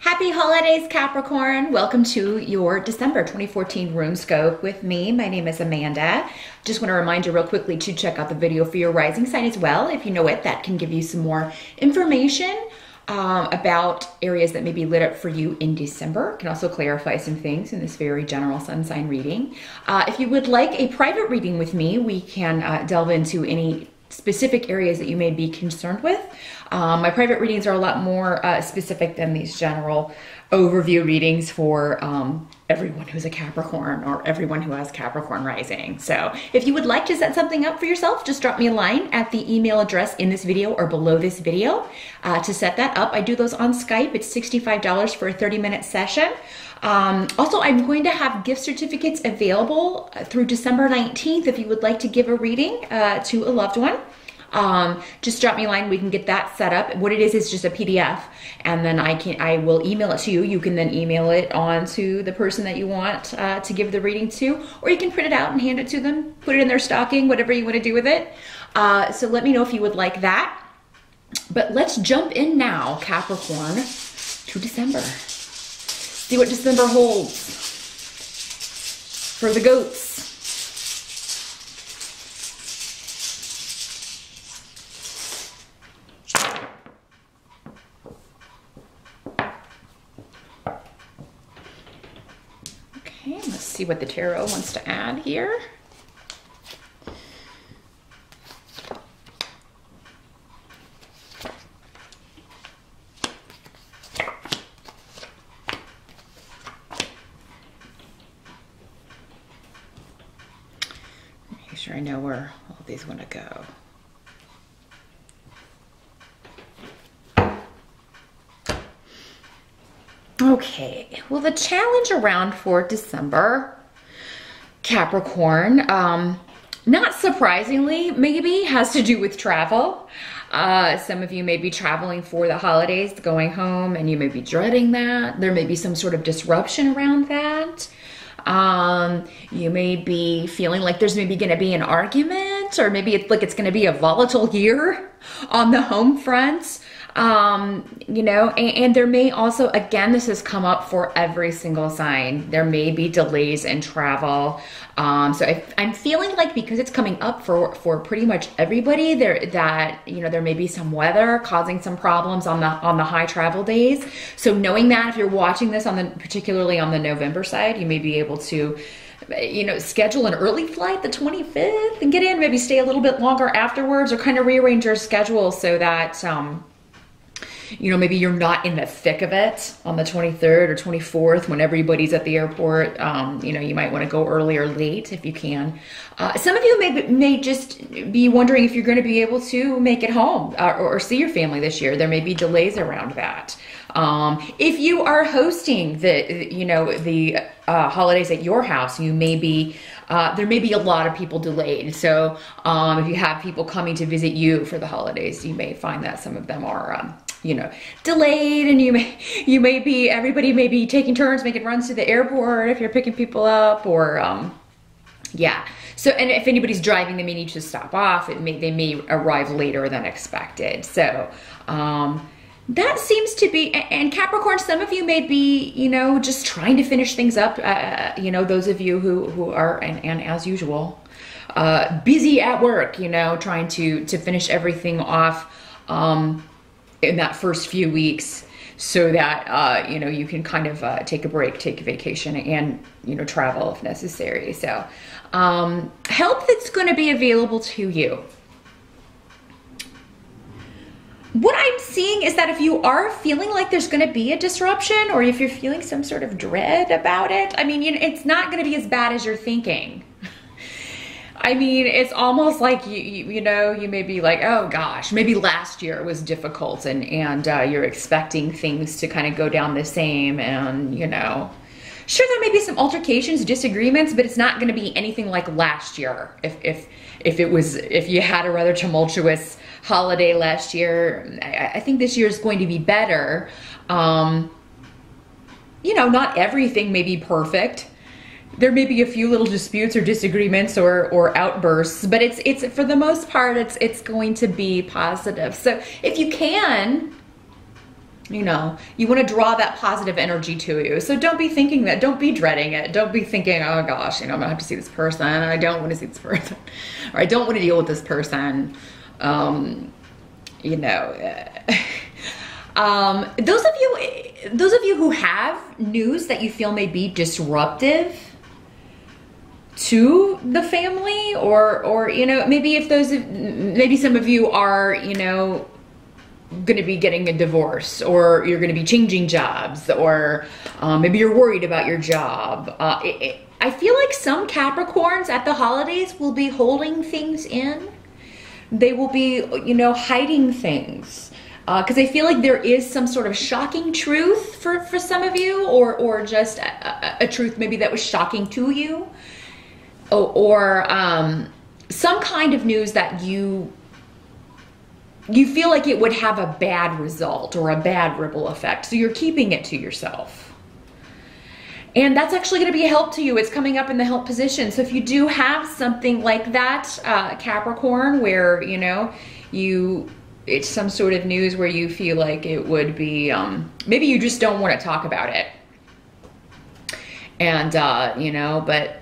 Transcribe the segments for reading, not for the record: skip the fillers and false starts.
Happy holidays, Capricorn. Welcome to your December 2014 Runescope with me. My name is Amanda. Just want to remind you real quickly to check out the video for your rising sign as well. If you know it, that can give you some more information about areas that may be lit up for you in December. Can also clarify some things in this very general sun sign reading. If you would like a private reading with me, we can delve into any specific areas that you may be concerned with. My private readings are a lot more specific than these general overview readings for everyone who's a Capricorn or everyone who has Capricorn rising. So if you would like to set something up for yourself, just drop me a line at the email address in this video or below this video to set that up. I do those on Skype. It's $65 for a 30-minute session. Also, I'm going to have gift certificates available through December 19th if you would like to give a reading to a loved one. Just drop me a line. We can get that set up. What it is just a PDF, and then I will email it to you. You can then email it on to the person that you want to give the reading to, or you can print it out and hand it to them, put it in their stocking, whatever you want to do with it. So let me know if you would like that. But let's jump in now, Capricorn, to December. See what December holds for the goats. Okay, let's see what the tarot wants to add here. Make sure I know where all these want to go. Okay, well, the challenge around for December, Capricorn, not surprisingly, maybe has to do with travel. Some of you may be traveling for the holidays, going home, and you may be dreading that. There may be some sort of disruption around that. You may be feeling like there's maybe going to be an argument, or maybe it's like it's going to be a volatile year on the home front. You know, and there may also, again, this has come up for every single sign. There may be delays in travel. So I'm feeling like because it's coming up for pretty much everybody that, you know, there may be some weather causing some problems on the high travel days. So knowing that, if you're watching this particularly on the November side, you may be able to, you know, schedule an early flight the 25th and get in, maybe stay a little bit longer afterwards, or kind of rearrange your schedule so that, you know, maybe you're not in the thick of it on the 23rd or 24th when everybody's at the airport. You know, you might want to go early or late if you can. Some of you may just be wondering if you're going to be able to make it home or see your family this year. There may be delays around that. If you are hosting the holidays at your house, you may be there may be a lot of people delayed. So if you have people coming to visit you for the holidays, you may find that some of them are you know, delayed, and everybody may be taking turns making runs to the airport if you're picking people up, or yeah. So, and if anybody's driving, they may need to stop off. They may arrive later than expected. So that seems to be, and Capricorn, some of you may be, you know, just trying to finish things up. You know, those of you who are, and as usual, busy at work, you know, trying to finish everything off in that first few weeks, so that you know, you can kind of take a break, take a vacation, and, you know, travel if necessary. So help that's going to be available to you. What I'm seeing is that if you are feeling like there's going to be a disruption, or if you're feeling some sort of dread about it, I mean, you know, it's not going to be as bad as you're thinking. I mean, it's almost like you know, you may be like, oh gosh, maybe last year was difficult, and you're expecting things to kind of go down the same, and, you know, sure, there may be some altercations, disagreements, but it's not going to be anything like last year. If you had a rather tumultuous holiday last year, I think this year is going to be better. You know, not everything may be perfect. There may be a few little disputes or disagreements or outbursts, but it's for the most part, it's going to be positive. So if you can, You know, you want to draw that positive energy to you. So don't be thinking that, don't be dreading it. Don't be thinking, oh gosh, you know, I'm gonna have to see this person, and I don't want to see this person, or I don't want to deal with this person. You know, those of you who have news that you feel may be disruptive to the family, or you know, maybe some of you are, you know, going to be getting a divorce, or you're going to be changing jobs, or maybe you're worried about your job. I feel like some Capricorns at the holidays will be holding things in. They will be, you know, hiding things. Because I feel like there is some sort of shocking truth for some of you, or just a truth maybe that was shocking to you, or some kind of news that you feel like it would have a bad result or a bad ripple effect. So you're keeping it to yourself. And that's actually going to be a help to you. It's coming up in the help position. So if you do have something like that, Capricorn, where, you know, it's some sort of news where you feel like it would be, maybe you just don't want to talk about it. And, you know, but,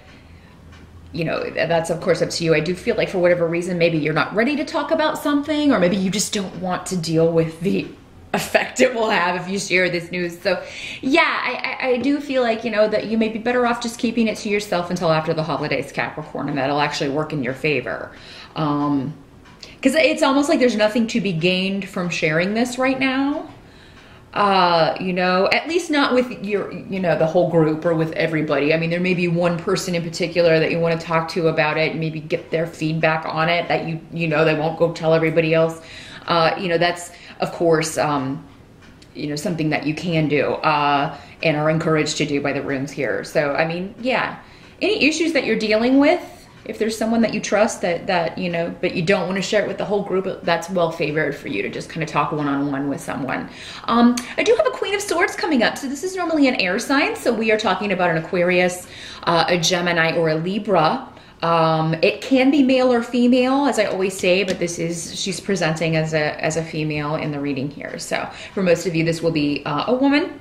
you know, that's of course up to you. I do feel like for whatever reason, maybe you're not ready to talk about something, or maybe you just don't want to deal with the effect it will have if you share this news. So yeah, I do feel like, you know, that you may be better off just keeping it to yourself until after the holidays, Capricorn, and that'll actually work in your favor. Because it's almost like there's nothing to be gained from sharing this right now. You know, at least not with your, you know, the whole group or with everybody. I mean, there may be one person in particular that you want to talk to about it and maybe get their feedback on it that you know, they won't go tell everybody else. You know, that's, of course, you know, something that you can do, and are encouraged to do by the runes here. So, I mean, yeah, any issues that you're dealing with, if there's someone that you trust that, you know, but you don't want to share it with the whole group, that's well favored for you to just kind of talk one-on-one with someone. I do have a Queen of Swords coming up. So this is normally an air sign. So we are talking about an Aquarius, a Gemini, or a Libra. It can be male or female, as I always say, but she's presenting as a female in the reading here. So for most of you, this will be a woman.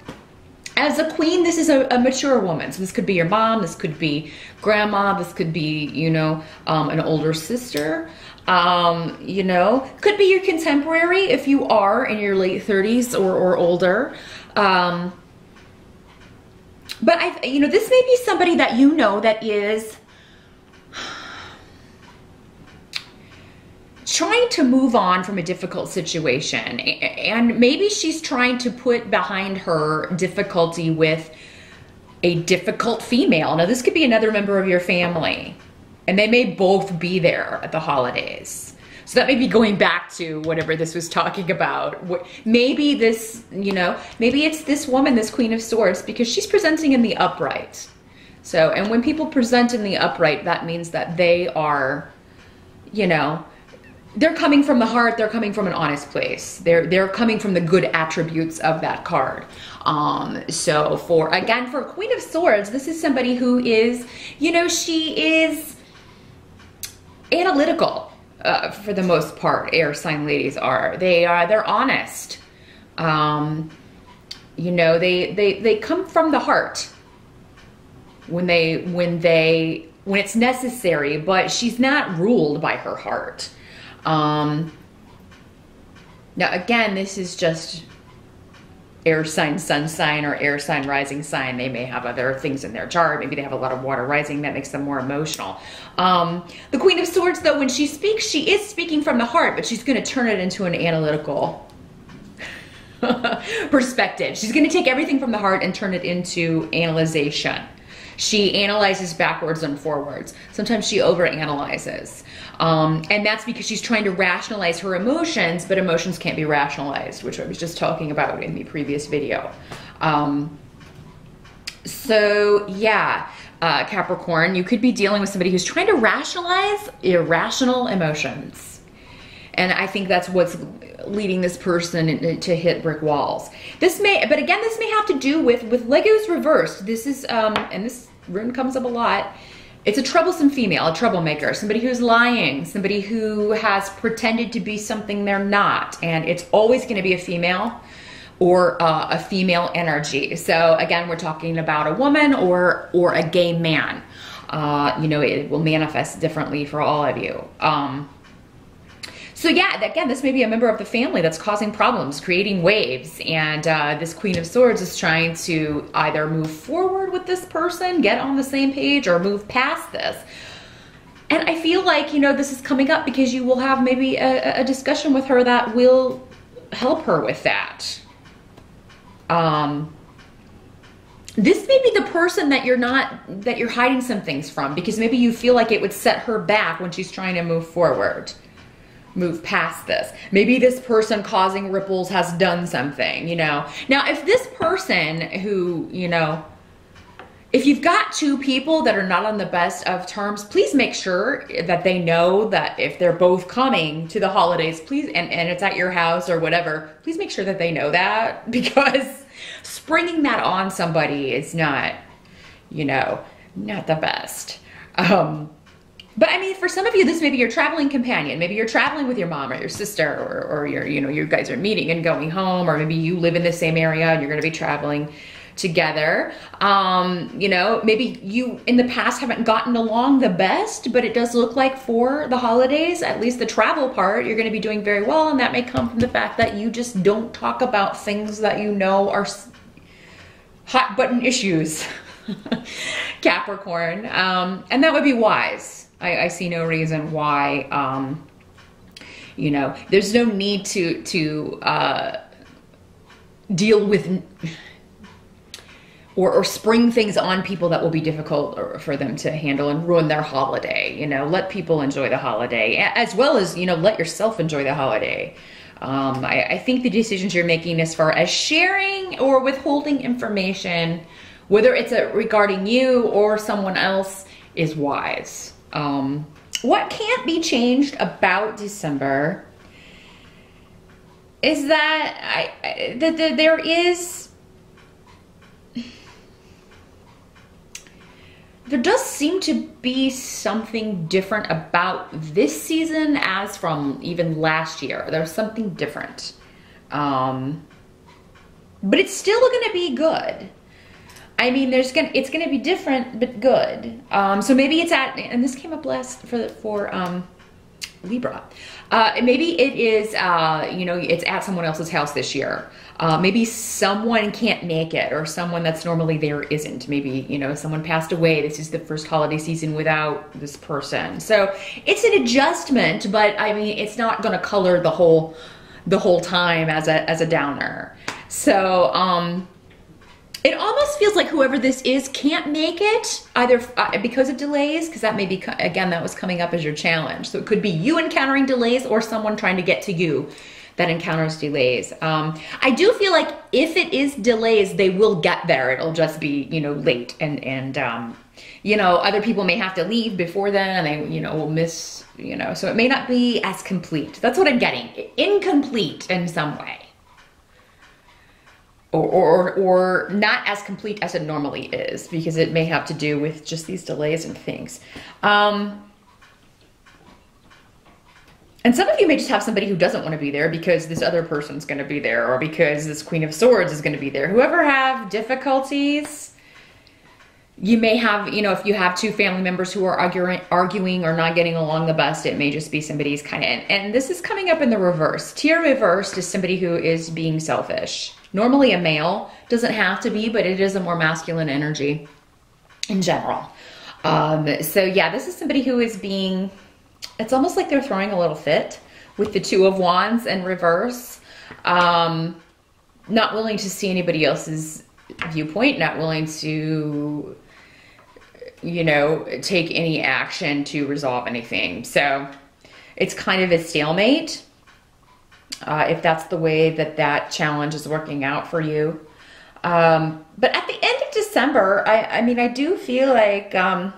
As a queen, this is a mature woman. So this could be your mom, this could be grandma, this could be, you know, an older sister, you know, could be your contemporary if you are in your late 30s or older. But you know, this may be somebody that you know that is trying to move on from a difficult situation, and maybe she's trying to put behind her difficulty with a difficult female. Now this could be another member of your family, and they may both be there at the holidays. So that may be going back to whatever this was talking about. Maybe this, you know, maybe it's this woman, this Queen of Swords, because she's presenting in the upright. So, and when people present in the upright, that means that they are, you know, they're coming from the heart, they're coming from an honest place. They're coming from the good attributes of that card. So for Queen of Swords, this is somebody who is, you know, she is analytical for the most part. Air sign ladies are. They're honest. You know, they come from the heart when it's necessary, but she's not ruled by her heart. Now again, this is just air sign, sun sign, or air sign, rising sign. They may have other things in their chart. Maybe they have a lot of water rising that makes them more emotional. The Queen of Swords, though, when she speaks, she is speaking from the heart, but she's going to turn it into an analytical perspective. She's going to take everything from the heart and turn it into analyzation. She analyzes backwards and forwards. Sometimes she overanalyzes. And that's because she's trying to rationalize her emotions, but emotions can't be rationalized, which I was just talking about in the previous video. So yeah, Capricorn, you could be dealing with somebody who's trying to rationalize irrational emotions. And I think that's what's leading this person to hit brick walls. But again, this may have to do with Legos reversed. This is, and this rune comes up a lot. It's a troublesome female, a troublemaker, somebody who's lying, somebody who has pretended to be something they're not. And it's always going to be a female or a female energy. So again, we're talking about a woman or a gay man. You know, it will manifest differently for all of you. So yeah, again, this may be a member of the family that's causing problems, creating waves. And this Queen of Swords is trying to either move forward with this person, get on the same page, or move past this. And I feel like, you know, this is coming up because you will have maybe a discussion with her that will help her with that. This may be the person that you're hiding some things from, because maybe you feel like it would set her back when she's trying to move forward, move past this. Maybe this person causing ripples has done something, you know. Now, if this person who, you know, if you've got two people that are not on the best of terms, please make sure that they know that if they're both coming to the holidays, please, and it's at your house or whatever, please make sure that they know that, because springing that on somebody is not, you know, not the best. But I mean, for some of you, this may be your traveling companion. Maybe you're traveling with your mom or your sister, or you're, you know, you guys are meeting and going home, or maybe you live in the same area and you're going to be traveling together. You know, maybe you in the past haven't gotten along the best, but it does look like for the holidays, at least the travel part, you're going to be doing very well. And that may come from the fact that you just don't talk about things that you know are hot button issues, Capricorn. And that would be wise. I see no reason why, you know, there's no need to deal with or spring things on people that will be difficult for them to handle and ruin their holiday. You know, let people enjoy the holiday, as well as, you know, let yourself enjoy the holiday. I think the decisions you're making as far as sharing or withholding information, whether it's regarding you or someone else, is wise. What can't be changed about December is that there does seem to be something different about this season as from even last year. There's something different. But it's still going to be good. I mean, it's going to be different, but good. So maybe it's and this came up last for Libra. Maybe it is, you know, it's at someone else's house this year. Maybe someone can't make it, or someone that's normally there isn't. Maybe, you know, someone passed away. This is the first holiday season without this person. So it's an adjustment, but I mean, it's not going to color the whole time as a downer. So, it almost feels like whoever this is can't make it, either because of delays, because that may be, again, that was coming up as your challenge. So it could be you encountering delays or someone trying to get to you that encounters delays. I do feel like if it is delays, they will get there. It'll just be, you know, late. And you know, other people may have to leave before then, and they, you know, will miss, you know, so it may not be as complete. That's what I'm getting. Incomplete in some way. Or not as complete as it normally is, because it may have to do with just these delays and things. And some of you may just have somebody who doesn't want to be there because this other person's going to be there, or because this Queen of Swords is going to be there. Whoever have difficulties, you may have, you know, if you have two family members who are arguing or not getting along the best, it may just be somebody's kind of, and this is coming up in the reverse. Tier reversed is somebody who is being selfish. Normally a male, doesn't have to be, but it is a more masculine energy in general. So yeah, this is somebody who is being, it's almost like they're throwing a little fit with the Two of Wands in reverse. Not willing to see anybody else's viewpoint, not willing to, you know, take any action to resolve anything. So it's kind of a stalemate. If that's the way that challenge is working out for you. But at the end of December, I mean, I do feel like the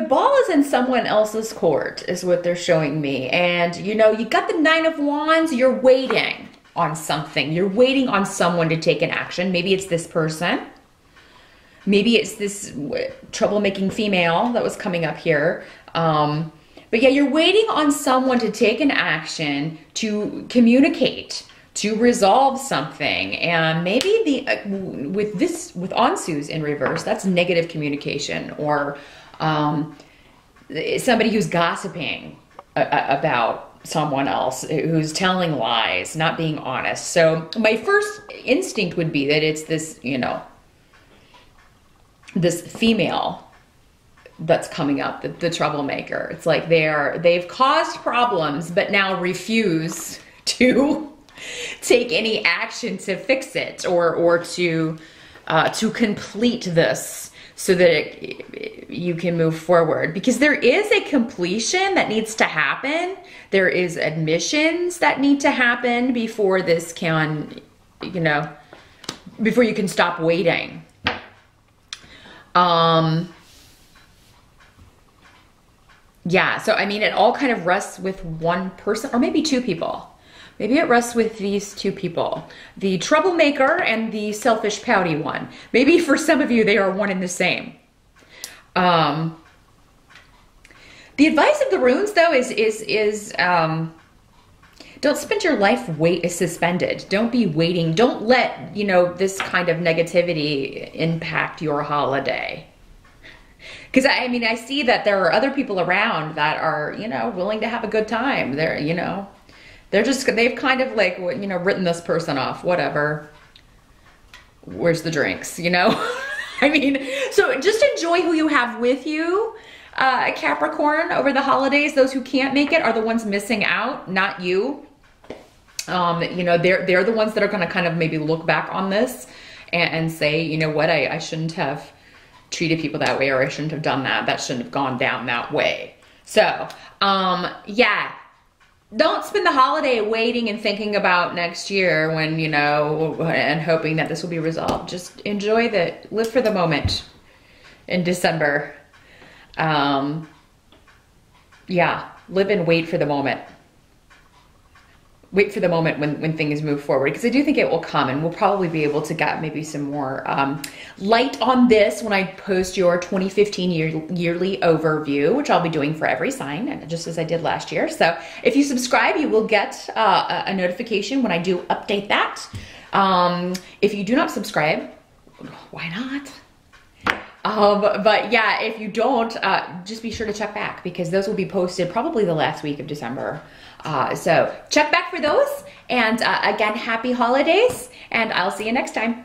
ball is in someone else's court, is what they're showing me. And, you know, you got the Nine of Wands, you're waiting on something. You're waiting on someone to take an action. Maybe it's this person. Maybe it's this troublemaking female that was coming up here. But yeah, you're waiting on someone to take an action to communicate to resolve something. And maybe with Ansu's in reverse, that's negative communication, or somebody who's gossiping about someone else, who's telling lies, not being honest. So my first instinct would be that it's this, you know, this female that's coming up, the troublemaker. It's like they've caused problems, but now refuse to take any action to fix it, or to complete this so that you can move forward. Because there is a completion that needs to happen. There is admissions that need to happen before this can, you know, before you can stop waiting. Yeah, so I mean, it all kind of rests with one person, or maybe two people. Maybe it rests with these two people, the troublemaker and the selfish, pouty one. Maybe for some of you, they are one and the same. The advice of the runes, though, is don't spend your life suspended. Don't be waiting. Don't let, you know, this kind of negativity impact your holiday. Because I mean, I see that there are other people around that are, you know, willing to have a good time. They're, you know, they've kind of like, you know, written this person off, whatever. Where's the drinks, you know? I mean, so just enjoy who you have with you, Capricorn, over the holidays. Those who can't make it are the ones missing out, not you. You know, they're the ones that are going to kind of maybe look back on this and say, you know what, I shouldn't have treated people that way, or I shouldn't have done that. That shouldn't have gone down that way. So, yeah, don't spend the holiday waiting and thinking about next year when, you know, and hoping that this will be resolved. Just enjoy live for the moment in December. Yeah, live and wait for the moment. Wait for the moment when things move forward, because I do think it will come, and we'll probably be able to get maybe some more light on this when I post your 2015 yearly overview, which I'll be doing for every sign, just as I did last year. So if you subscribe, you will get a notification when I do update that. If you do not subscribe, why not? But yeah, if you don't, just be sure to check back, because those will be posted probably the last week of December. So check back for those. And again, happy holidays, and I'll see you next time.